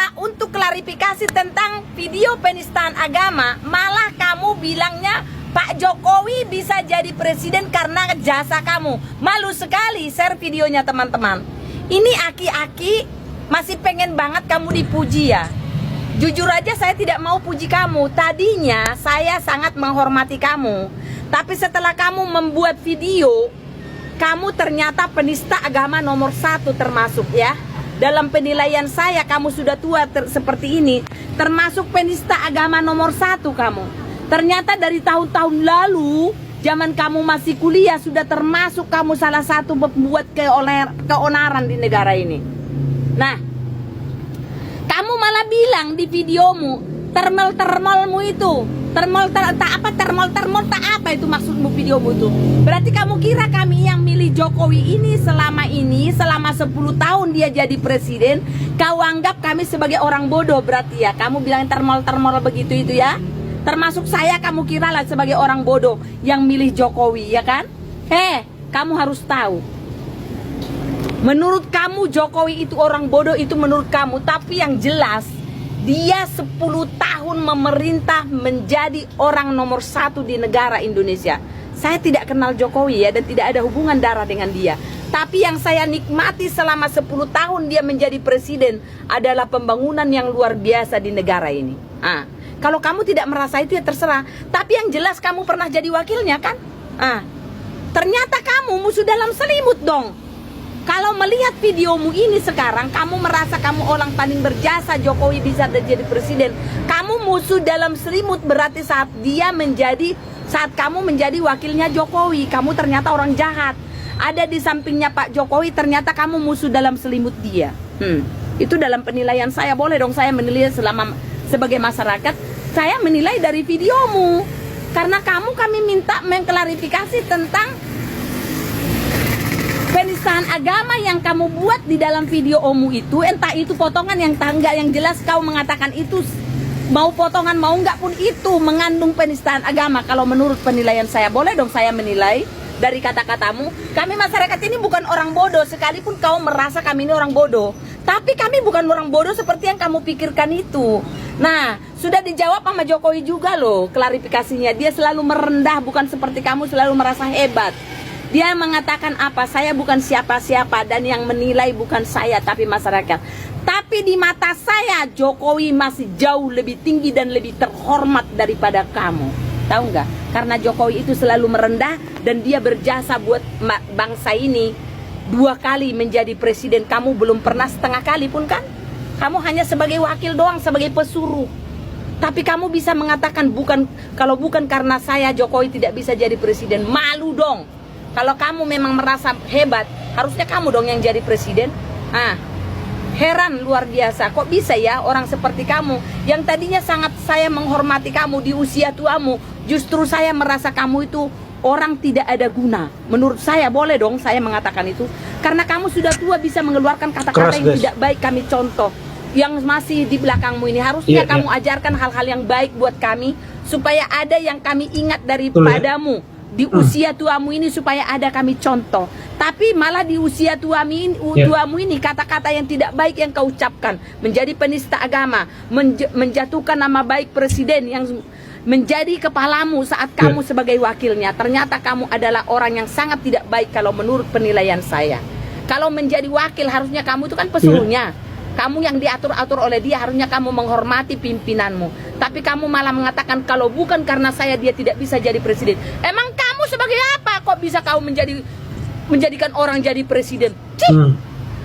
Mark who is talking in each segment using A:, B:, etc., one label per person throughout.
A: minta untuk klarifikasi tentang video penistaan agama, malah kamu bilangnya Pak Jokowi bisa jadi presiden karena jasa kamu. Malu sekali. Share videonya teman-teman. Ini aki-aki masih pengen banget kamu dipuji ya. Jujur aja saya tidak mau puji kamu. Tadinya saya sangat menghormati kamu, tapi setelah kamu membuat video, kamu ternyata penista agama nomor 1 termasuk ya. Dalam penilaian saya kamu sudah tua seperti ini, termasuk penista agama nomor 1 kamu. Ternyata dari tahun-tahun lalu, zaman kamu masih kuliah, sudah termasuk kamu salah satu membuat keonaran di negara ini. Nah, kamu malah bilang di videomu, termal-termalmu itu, termal tak apa itu maksudmu videomu itu? Berarti kamu kira kami yang milih Jokowi ini selama 10 tahun dia jadi presiden, kau anggap kami sebagai orang bodoh berarti ya? Kamu bilang termal begitu itu ya? Termasuk saya kamu kira lah sebagai orang bodoh yang milih Jokowi, ya kan? Kamu harus tahu. Menurut kamu Jokowi itu orang bodoh, itu menurut kamu. Tapi yang jelas, dia 10 tahun memerintah menjadi orang nomor 1 di negara Indonesia. Saya tidak kenal Jokowi ya, dan tidak ada hubungan darah dengan dia. Tapi yang saya nikmati selama 10 tahun dia menjadi presiden adalah pembangunan yang luar biasa di negara ini. Kalau kamu tidak merasa itu ya terserah. Tapi yang jelas kamu pernah jadi wakilnya kan? Ternyata kamu musuh dalam selimut dong. Kalau melihat videomu ini sekarang, kamu merasa kamu orang paling berjasa, Jokowi bisa jadi presiden. Kamu musuh dalam selimut berarti saat kamu menjadi wakilnya Jokowi, kamu ternyata orang jahat. Ada di sampingnya Pak Jokowi, ternyata kamu musuh dalam selimut dia. Itu dalam penilaian saya, boleh dong saya menilai sebagai masyarakat. Saya menilai dari videomu, karena kami minta mengklarifikasi tentang penistaan agama yang kamu buat di dalam videomu itu. Entah itu potongan yang tangga, yang jelas kau mengatakan itu mau potongan mau enggak pun itu mengandung penistaan agama. Kalau menurut penilaian saya, boleh dong saya menilai dari kata-katamu. Kami masyarakat ini bukan orang bodoh, sekalipun kau merasa kami ini orang bodoh, tapi kami bukan orang bodoh seperti yang kamu pikirkan itu. Nah, sudah dijawab sama Jokowi juga loh klarifikasinya. Dia selalu merendah, bukan seperti kamu selalu merasa hebat. Dia mengatakan apa? Saya bukan siapa-siapa, dan yang menilai bukan saya tapi masyarakat. Tapi di mata saya Jokowi masih jauh lebih tinggi dan lebih terhormat daripada kamu. Tahu nggak? Karena Jokowi itu selalu merendah dan dia berjasa buat bangsa ini. 2 kali menjadi presiden, kamu belum pernah setengah kali pun kan? Kamu hanya sebagai wakil doang, sebagai pesuruh. Tapi kamu bisa mengatakan kalau bukan karena saya Jokowi tidak bisa jadi presiden. Malu dong. Kalau kamu memang merasa hebat, harusnya kamu dong yang jadi presiden. Heran luar biasa, kok bisa ya orang seperti kamu yang tadinya sangat saya menghormati kamu di usia tuamu, justru saya merasa kamu itu orang tidak ada guna. Menurut saya, boleh dong saya mengatakan itu, karena kamu sudah tua bisa mengeluarkan kata-kata yang tidak baik. Kami contoh yang masih di belakangmu ini, harusnya kamu ajarkan hal-hal yang baik buat kami, supaya ada yang kami ingat daripadamu di usia tuamu ini, supaya ada kami contoh. Tapi malah di usia tuamu ini kata-kata yang tidak baik yang kau ucapkan, menjadi penista agama, menjatuhkan nama baik presiden yang menjadi kepalamu saat kamu sebagai wakilnya. Ternyata kamu adalah orang yang sangat tidak baik kalau menurut penilaian saya. Kalau menjadi wakil harusnya kamu itu kan pesuruhnya. Kamu yang diatur-atur oleh dia, harusnya kamu menghormati pimpinanmu. Tapi kamu malah mengatakan kalau bukan karena saya dia tidak bisa jadi presiden. Emang kamu sebagai apa kok bisa kau menjadikan orang jadi presiden?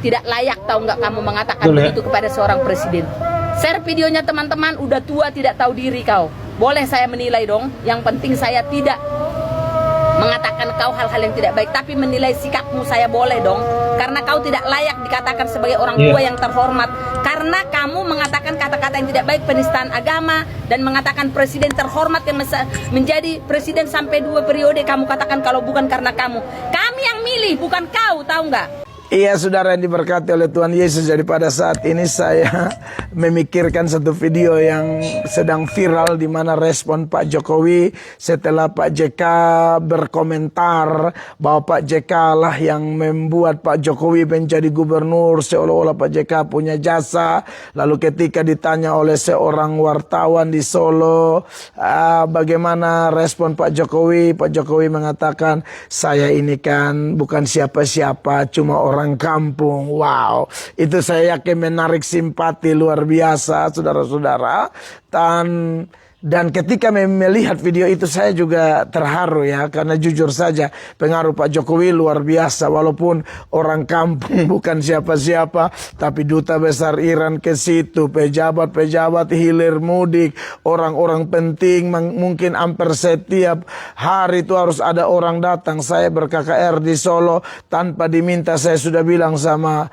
A: Tidak layak, tahu nggak kamu mengatakan begitu kepada seorang presiden. Share videonya teman-teman, udah tua tidak tahu diri kau. Boleh saya menilai dong. Yang penting saya tidak mengatakan kau hal-hal yang tidak baik, tapi menilai sikapmu saya boleh dong. Karena kau tidak layak dikatakan sebagai orang tua yang terhormat. Karena kamu mengatakan kata-kata yang tidak baik, penistaan agama, dan mengatakan presiden terhormat yang menjadi presiden sampai 2 periode, kamu katakan kalau bukan karena kamu. Kami yang milih, bukan kau, tahu nggak?
B: Iya saudara yang diberkati oleh Tuhan Yesus. Jadi pada saat ini saya memikirkan satu video yang sedang viral, di mana respon Pak Jokowi setelah Pak JK berkomentar bahwa Pak JK lah yang membuat Pak Jokowi menjadi gubernur, seolah-olah Pak JK punya jasa. Lalu ketika ditanya oleh seorang wartawan di Solo, bagaimana respon Pak Jokowi mengatakan, saya ini kan bukan siapa-siapa, cuma orang kampung. Wow, itu saya yakin menarik simpati luar biasa saudara-saudara. Dan ketika melihat video itu saya juga terharu ya, karena jujur saja pengaruh Pak Jokowi luar biasa. Walaupun orang kampung bukan siapa-siapa, tapi duta besar Iran ke situ, pejabat-pejabat hilir mudik, orang-orang penting, mungkin hampir setiap hari itu harus ada orang datang. Saya ber-KKR di Solo, tanpa diminta saya sudah bilang sama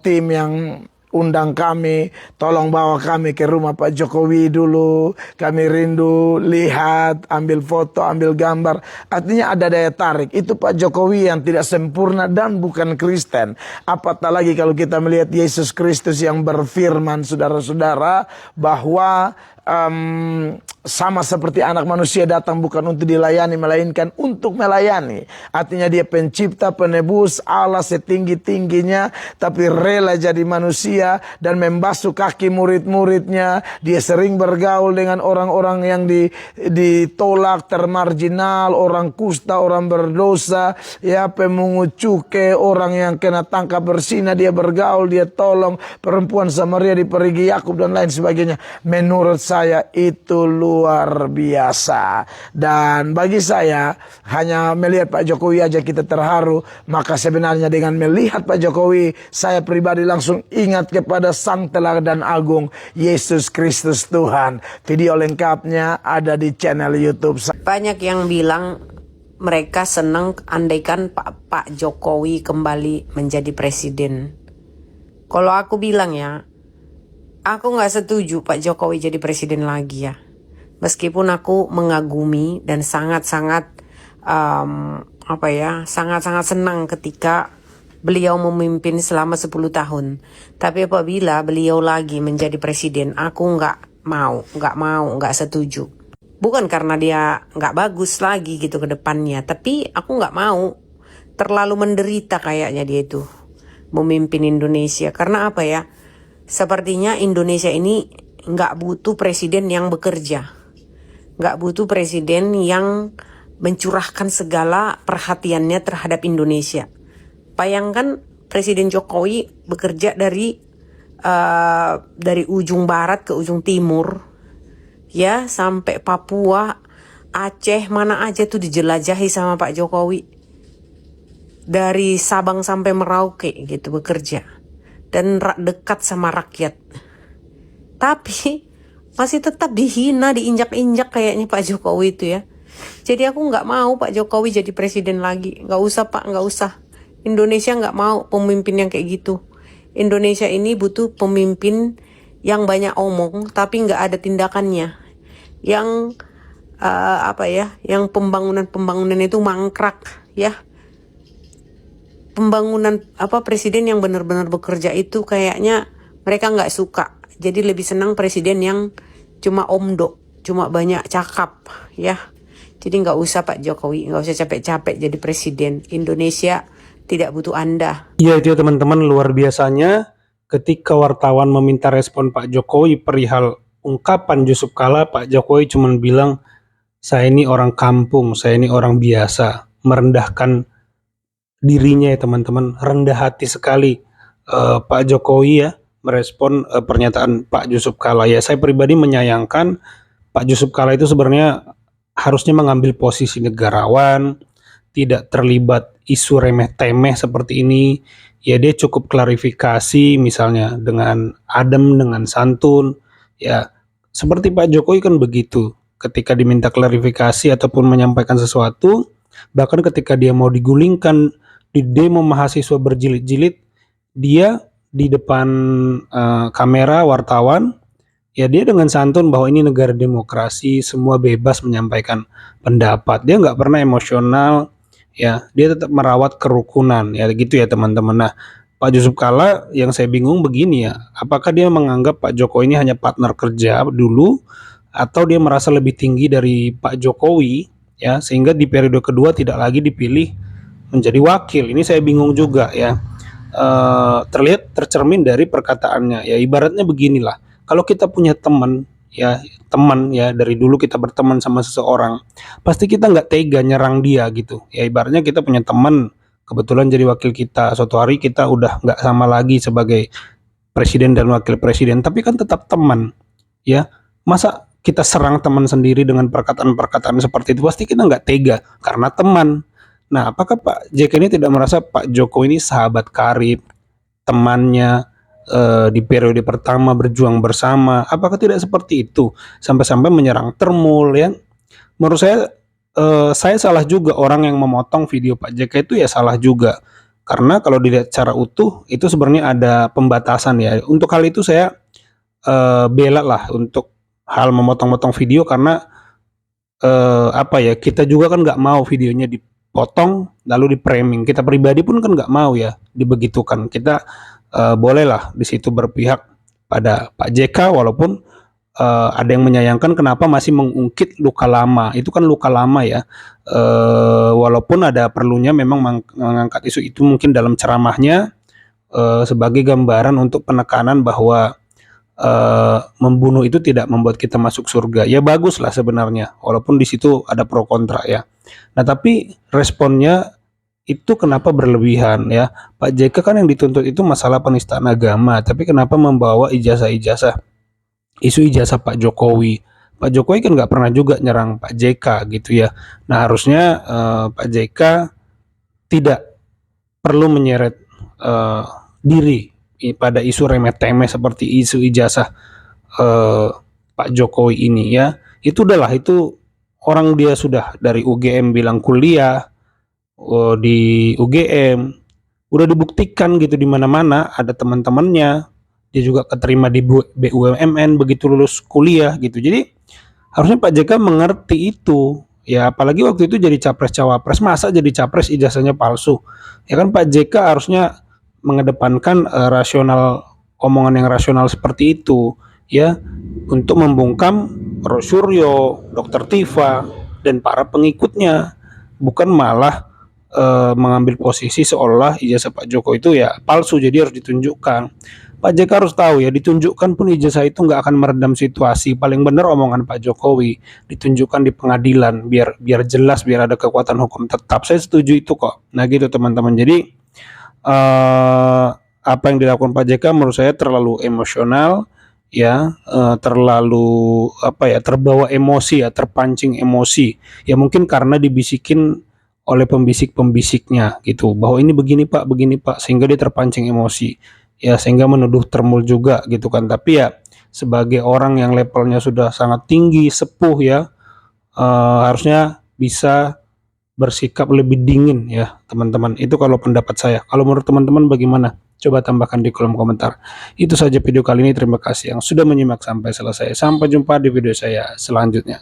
B: tim yang undang kami, tolong bawa kami ke rumah Pak Jokowi dulu. Kami rindu lihat, ambil foto, ambil gambar. Artinya ada daya tarik. Itu Pak Jokowi yang tidak sempurna dan bukan Kristen. Apatah lagi kalau kita melihat Yesus Kristus yang berfirman, saudara-saudara, bahwa sama seperti anak manusia datang bukan untuk dilayani, melainkan untuk melayani. Artinya dia pencipta, penebus, Allah setinggi-tingginya, tapi rela jadi manusia dan membasuh kaki murid-muridnya. Dia sering bergaul dengan orang-orang yang ditolak, termarginal, orang kusta, orang berdosa, ya, pemungut cukai, orang yang kena tangkap bersina, dia bergaul, dia tolong. Perempuan Samaria di perigi Yakub dan lain sebagainya. Menurut saya itu luar biasa. Dan bagi saya, hanya melihat Pak Jokowi aja kita terharu. Maka sebenarnya dengan melihat Pak Jokowi, saya pribadi langsung ingat kepada Sang Teladan Agung, Yesus Kristus Tuhan. Video lengkapnya ada di channel YouTube.
C: Banyak yang bilang mereka senang andaikan Pak Jokowi kembali menjadi presiden. Kalau aku bilang ya, aku nggak setuju Pak Jokowi jadi presiden lagi ya. Meskipun aku mengagumi dan sangat-sangat sangat-sangat senang ketika beliau memimpin selama 10 tahun. Tapi apabila beliau lagi menjadi presiden, aku nggak setuju. Bukan karena dia nggak bagus lagi gitu ke depannya, tapi aku nggak mau. Terlalu menderita kayaknya dia itu memimpin Indonesia. Karena apa ya? Sepertinya Indonesia ini nggak butuh presiden yang bekerja. Nggak butuh presiden yang mencurahkan segala perhatiannya terhadap Indonesia. Bayangkan Presiden Jokowi bekerja dari ujung barat ke ujung timur, ya, sampai Papua, Aceh, mana aja tuh dijelajahi sama Pak Jokowi. Dari Sabang sampai Merauke gitu bekerja. Dan dekat sama rakyat. Tapi masih tetap dihina, diinjak-injak kayaknya Pak Jokowi itu ya. Jadi aku nggak mau Pak Jokowi jadi presiden lagi. Nggak usah Pak, nggak usah. Indonesia nggak mau pemimpin yang kayak gitu. Indonesia ini butuh pemimpin yang banyak omong tapi nggak ada tindakannya. Yang yang pembangunan itu mangkrak ya. Pembangunan presiden yang benar-benar bekerja itu kayaknya mereka nggak suka. Jadi lebih senang presiden yang cuma omdo, cuma banyak cakap ya. Jadi nggak usah Pak Jokowi, nggak usah capek-capek jadi presiden. Indonesia tidak butuh Anda.
D: Iya itu teman-teman, luar biasanya ketika wartawan meminta respon Pak Jokowi perihal ungkapan Yusuf Kala, Pak Jokowi cuma bilang, saya ini orang kampung, saya ini orang biasa, merendahkan dirinya ya teman-teman, rendah hati sekali Pak Jokowi ya merespon pernyataan Pak Yusuf Kala. Ya saya pribadi menyayangkan Pak Yusuf Kala itu sebenarnya harusnya mengambil posisi negarawan, tidak terlibat isu remeh-temeh seperti ini. Ya dia cukup klarifikasi misalnya dengan adem, dengan santun. Ya seperti Pak Jokowi kan begitu. Ketika diminta klarifikasi ataupun menyampaikan sesuatu, bahkan ketika dia mau digulingkan di demo mahasiswa berjilid-jilid, dia di depan kamera wartawan, ya dia dengan santun bahwa ini negara demokrasi, semua bebas menyampaikan pendapat. Dia nggak pernah emosional, ya dia tetap merawat kerukunan ya gitu ya teman-teman. Nah, Pak Yusuf Kalla yang saya bingung begini ya, apakah dia menganggap Pak Jokowi ini hanya partner kerja dulu atau dia merasa lebih tinggi dari Pak Jokowi ya sehingga di periode kedua tidak lagi dipilih menjadi wakil. Ini saya bingung juga ya. Terlihat tercermin dari perkataannya ya, ibaratnya beginilah, kalau kita punya teman ya dari dulu kita berteman sama seseorang, pasti kita nggak tega nyerang dia gitu ya. Ibaratnya kita punya teman kebetulan jadi wakil kita, suatu hari kita udah nggak sama lagi sebagai presiden dan wakil presiden, tapi kan tetap teman ya. Masa kita serang teman sendiri dengan perkataan-perkataan seperti itu? Pasti kita nggak tega karena teman. Nah, apakah Pak JK ini tidak merasa Pak Jokowi ini sahabat karib, temannya di periode pertama berjuang bersama? Apakah tidak seperti itu? Sampai-sampai menyerang Termul ya. Menurut saya salah juga orang yang memotong video Pak JK itu ya salah juga. Karena kalau dilihat secara utuh itu sebenarnya ada pembatasan ya. Untuk hal itu saya bela lah untuk hal memotong-motong video karena apa ya, kita juga kan nggak mau videonya dipotong lalu di framing. Kita pribadi pun kan nggak mau ya dibegitukan. Kita bolehlah di situ berpihak pada Pak JK walaupun ada yang menyayangkan kenapa masih mengungkit luka lama. Itu kan luka lama ya. Walaupun ada perlunya memang mengangkat isu itu mungkin dalam ceramahnya sebagai gambaran untuk penekanan bahwa membunuh itu tidak membuat kita masuk surga. Ya bagus lah sebenarnya, walaupun di situ ada pro kontra ya. Nah tapi responnya itu kenapa berlebihan ya? Pak JK kan yang dituntut itu masalah penistaan agama, tapi kenapa membawa ijazah-ijazah, isu ijazah Pak Jokowi? Pak Jokowi kan nggak pernah juga nyerang Pak JK gitu ya. Nah harusnya Pak JK tidak perlu menyeret diri pada isu remeh-temeh seperti isu ijazah Pak Jokowi ini ya. Itu udahlah, itu orang dia sudah dari UGM bilang kuliah di UGM, udah dibuktikan gitu di mana-mana ada teman-temannya, dia juga keterima di BUMN begitu lulus kuliah gitu. Jadi harusnya Pak JK mengerti itu ya, apalagi waktu itu jadi capres cawapres, masa jadi capres ijazahnya palsu ya kan. Pak JK harusnya mengedepankan rasional, omongan yang rasional seperti itu ya, untuk membungkam Rosuryo, Dr. Tifa dan para pengikutnya, bukan malah mengambil posisi seolah ijazah Pak Jokowi itu ya palsu jadi harus ditunjukkan. Pak JK harus tahu ya, ditunjukkan pun ijazah itu nggak akan meredam situasi. Paling benar omongan Pak Jokowi ditunjukkan di pengadilan biar jelas, biar ada kekuatan hukum tetap. Saya setuju itu kok. Nah gitu teman-teman. Jadi apa yang dilakukan Pak JK menurut saya terlalu emosional ya, terlalu apa ya, terbawa emosi ya, terpancing emosi ya, mungkin karena dibisikin oleh pembisik-pembisiknya gitu bahwa ini begini Pak, sehingga dia terpancing emosi ya, sehingga menuduh Termul juga gitu kan. Tapi ya sebagai orang yang levelnya sudah sangat tinggi, sepuh ya, harusnya bisa bersikap lebih dingin ya teman-teman. Itu kalau pendapat saya. Kalau menurut teman-teman bagaimana? Coba tambahkan di kolom komentar. Itu saja video kali ini, terima kasih yang sudah menyimak sampai selesai. Sampai jumpa di video saya selanjutnya.